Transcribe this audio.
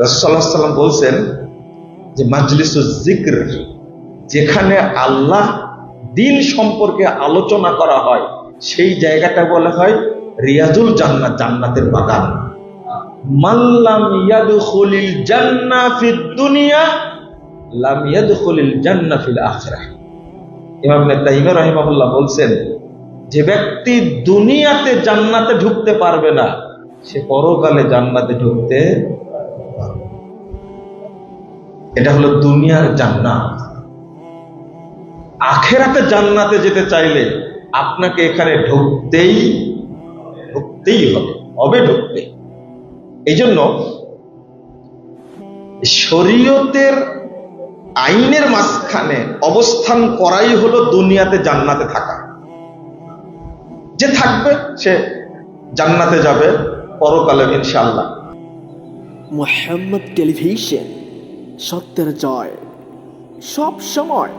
রাসূল সাল্লাল্লাহু আলাইহি ওয়াসাল্লাম বলছেন যে মাজলিসুজ যিকর, যেখানে আল্লাহ দিন সম্পর্কে আলোচনা করা হয় সেই জায়গাটা বলা হয় রিয়াজুল জান্নাত, জান্নাতের বাগান। মাল্লাম ইয়াদখুলিল জান্নাহ ফিদ দুনিয়া লাম ইয়াদখুলিল জান্নাহ ফিল আখিরাহ। ইমাম ইবনে তাইমিয়া রাহিমাহুল্লাহ বলছেন, যে ব্যক্তি দুনিয়াতে জান্নাতে ঢুকতে পারবে না সে পরকালে জান্নাতে ঢুকতে পারবে। এটা হলো দুনিয়ার জান্নাত। আখিরাতে জান্নাতে যেতে চাইলে আপনাকে এখানে ঢুকতেই হবে ঢুকতে। এই জন্য শরীয়তের আইনের মাঝখানে অবস্থান করাই হলো দুনিয়াতে জান্নাতে থাকা। যে থাকবে সে জান্নাতে যাবে পরকালে ইনশাআল্লাহ। মুহাম্মদ টেলিভিশন, সত্যের জয় সব সময়।